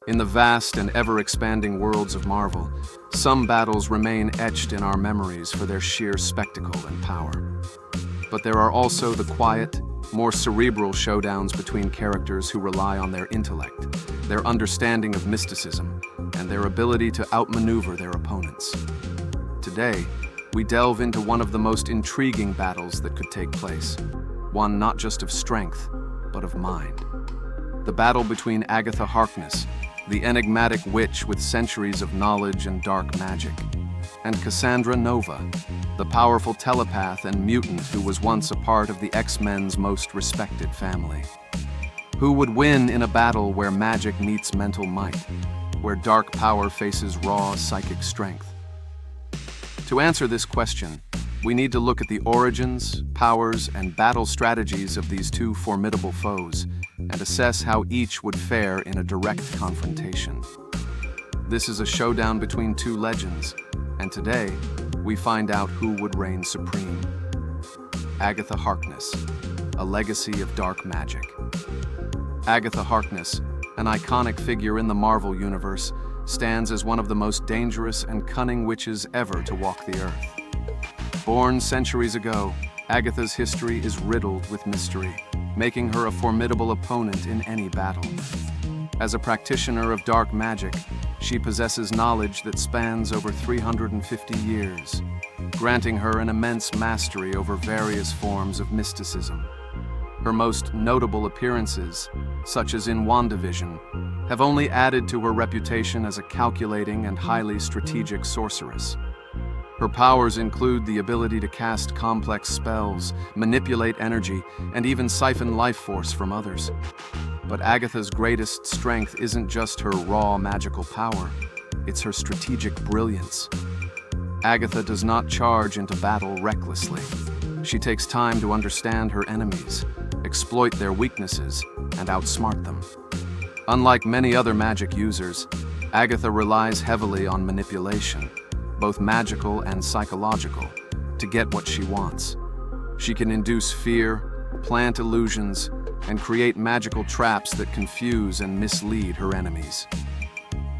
In the vast and ever-expanding worlds of Marvel, some battles remain etched in our memories for their sheer spectacle and power. But there are also the quiet, more cerebral showdowns between characters who rely on their intellect, their understanding of mysticism, and their ability to outmaneuver their opponents. Today, we delve into one of the most intriguing battles that could take place, one not just of strength, but of mind. The battle between Agatha Harkness, the enigmatic witch with centuries of knowledge and dark magic, and Cassandra Nova, the powerful telepath and mutant who was once a part of the X-Men's most respected family. Who would win in a battle where magic meets mental might, where dark power faces raw psychic strength? To answer this question, we need to look at the origins, powers, and battle strategies of these two formidable foes, and assess how each would fare in a direct confrontation. This is a showdown between two legends, and today, we find out who would reign supreme. Agatha Harkness, a legacy of dark magic. Agatha Harkness, an iconic figure in the Marvel Universe, stands as one of the most dangerous and cunning witches ever to walk the earth. Born centuries ago, Agatha's history is riddled with mystery, making her a formidable opponent in any battle. As a practitioner of dark magic, she possesses knowledge that spans over 350 years, granting her an immense mastery over various forms of mysticism. Her most notable appearances, such as in WandaVision, have only added to her reputation as a calculating and highly strategic sorceress. Her powers include the ability to cast complex spells, manipulate energy, and even siphon life force from others. But Agatha's greatest strength isn't just her raw magical power, it's her strategic brilliance. Agatha does not charge into battle recklessly. She takes time to understand her enemies, exploit their weaknesses, and outsmart them. Unlike many other magic users, Agatha relies heavily on manipulation, both magical and psychological, to get what she wants. She can induce fear, plant illusions, and create magical traps that confuse and mislead her enemies.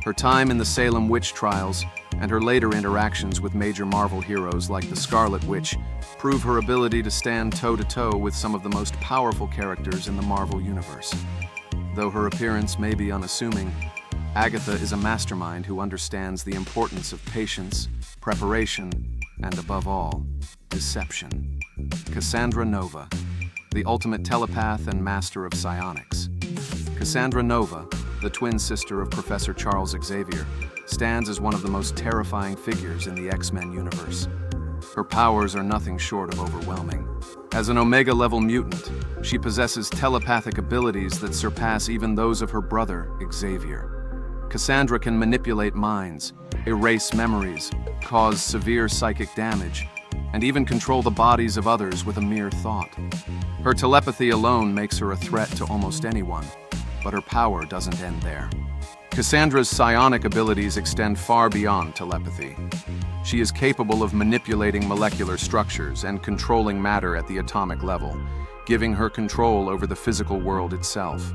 Her time in the Salem witch trials and her later interactions with major Marvel heroes like the Scarlet Witch prove her ability to stand toe-to-toe with some of the most powerful characters in the Marvel Universe. Though her appearance may be unassuming, Agatha is a mastermind who understands the importance of patience, preparation, and above all, deception. Cassandra Nova, the ultimate telepath and master of psionics. Cassandra Nova, the twin sister of Professor Charles Xavier, stands as one of the most terrifying figures in the X-Men universe. Her powers are nothing short of overwhelming. As an Omega-level mutant, she possesses telepathic abilities that surpass even those of her brother, Xavier. Cassandra can manipulate minds, erase memories, cause severe psychic damage, and even control the bodies of others with a mere thought. Her telepathy alone makes her a threat to almost anyone, but her power doesn't end there. Cassandra's psionic abilities extend far beyond telepathy. She is capable of manipulating molecular structures and controlling matter at the atomic level, giving her control over the physical world itself.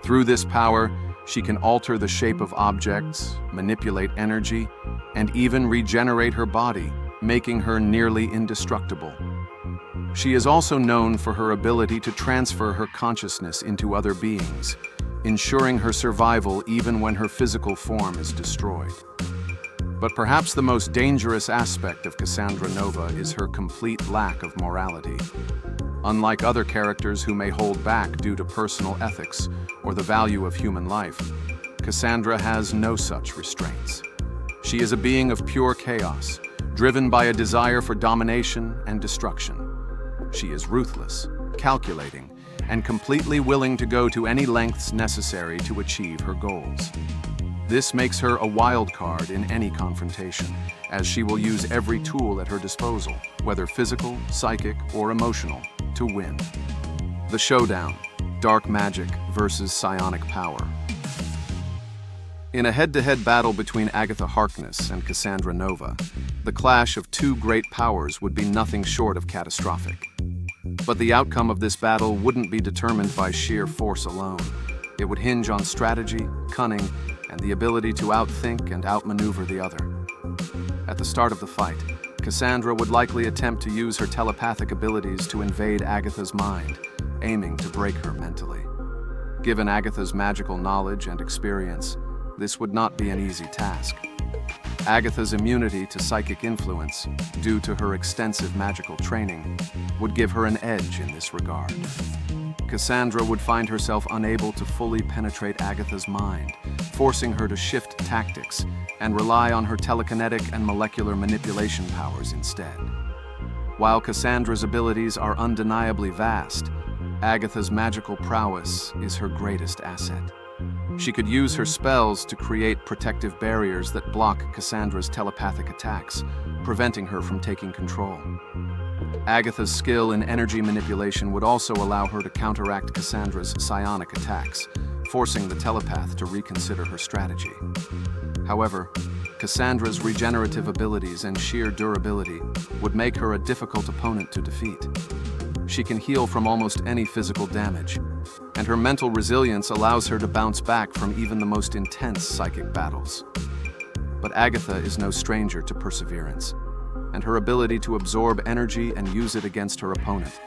Through this power, she can alter the shape of objects, manipulate energy, and even regenerate her body, making her nearly indestructible. She is also known for her ability to transfer her consciousness into other beings, ensuring her survival even when her physical form is destroyed. But perhaps the most dangerous aspect of Cassandra Nova is her complete lack of morality. Unlike other characters who may hold back due to personal ethics or the value of human life, Cassandra has no such restraints. She is a being of pure chaos, driven by a desire for domination and destruction. She is ruthless, calculating, and completely willing to go to any lengths necessary to achieve her goals. This makes her a wild card in any confrontation, as she will use every tool at her disposal, whether physical, psychic, or emotional, to win. The showdown, dark magic versus psionic power. In a head-to-head battle between Agatha Harkness and Cassandra Nova, the clash of two great powers would be nothing short of catastrophic. But the outcome of this battle wouldn't be determined by sheer force alone. It would hinge on strategy, cunning, and the ability to outthink and outmaneuver the other. At the start of the fight, Cassandra would likely attempt to use her telepathic abilities to invade Agatha's mind, aiming to break her mentally. Given Agatha's magical knowledge and experience, this would not be an easy task. Agatha's immunity to psychic influence, due to her extensive magical training, would give her an edge in this regard. Cassandra would find herself unable to fully penetrate Agatha's mind, forcing her to shift tactics and rely on her telekinetic and molecular manipulation powers instead. While Cassandra's abilities are undeniably vast, Agatha's magical prowess is her greatest asset. She could use her spells to create protective barriers that block Cassandra's telepathic attacks, preventing her from taking control. Agatha's skill in energy manipulation would also allow her to counteract Cassandra's psionic attacks, forcing the telepath to reconsider her strategy. However, Cassandra's regenerative abilities and sheer durability would make her a difficult opponent to defeat. She can heal from almost any physical damage, and her mental resilience allows her to bounce back from even the most intense psychic battles. But Agatha is no stranger to perseverance, and her ability to absorb energy and use it against her opponent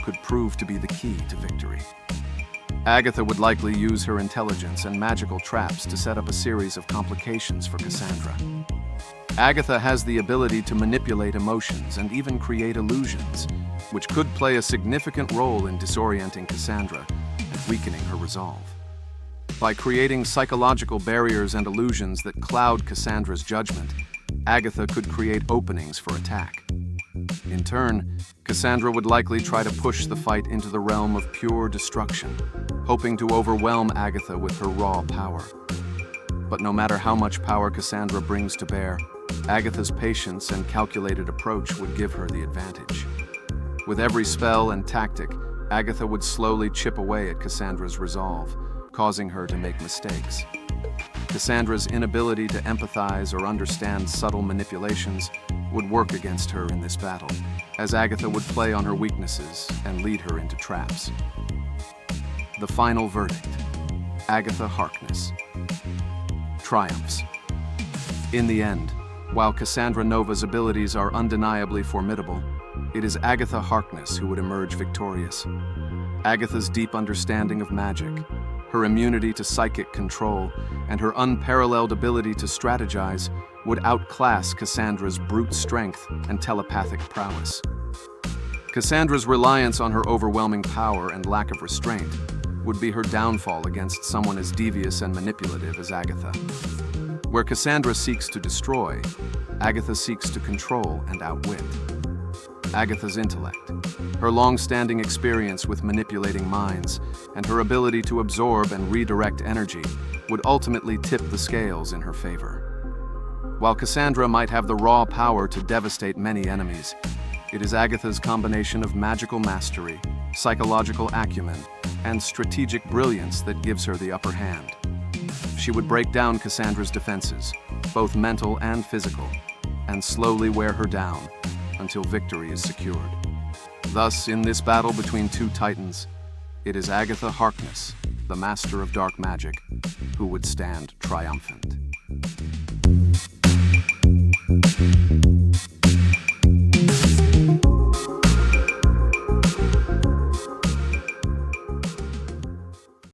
could prove to be the key to victory. Agatha would likely use her intelligence and magical traps to set up a series of complications for Cassandra. Agatha has the ability to manipulate emotions and even create illusions, which could play a significant role in disorienting Cassandra and weakening her resolve. By creating psychological barriers and illusions that cloud Cassandra's judgment, Agatha could create openings for attack. In turn, Cassandra would likely try to push the fight into the realm of pure destruction, hoping to overwhelm Agatha with her raw power. But no matter how much power Cassandra brings to bear, Agatha's patience and calculated approach would give her the advantage. With every spell and tactic, Agatha would slowly chip away at Cassandra's resolve, causing her to make mistakes. Cassandra's inability to empathize or understand subtle manipulations would work against her in this battle, as Agatha would play on her weaknesses and lead her into traps. The final verdict: Agatha Harkness triumphs. In the end, while Cassandra Nova's abilities are undeniably formidable, it is Agatha Harkness who would emerge victorious. Agatha's deep understanding of magic, her immunity to psychic control, and her unparalleled ability to strategize would outclass Cassandra's brute strength and telepathic prowess. Cassandra's reliance on her overwhelming power and lack of restraint would be her downfall against someone as devious and manipulative as Agatha. Where Cassandra seeks to destroy, Agatha seeks to control and outwit. Agatha's intellect, her long-standing experience with manipulating minds, and her ability to absorb and redirect energy would ultimately tip the scales in her favor. While Cassandra might have the raw power to devastate many enemies, it is Agatha's combination of magical mastery, psychological acumen, and strategic brilliance that gives her the upper hand. She would break down Cassandra's defenses, both mental and physical, and slowly wear her down until victory is secured. Thus, in this battle between two titans, it is Agatha Harkness, the master of dark magic, who would stand triumphant.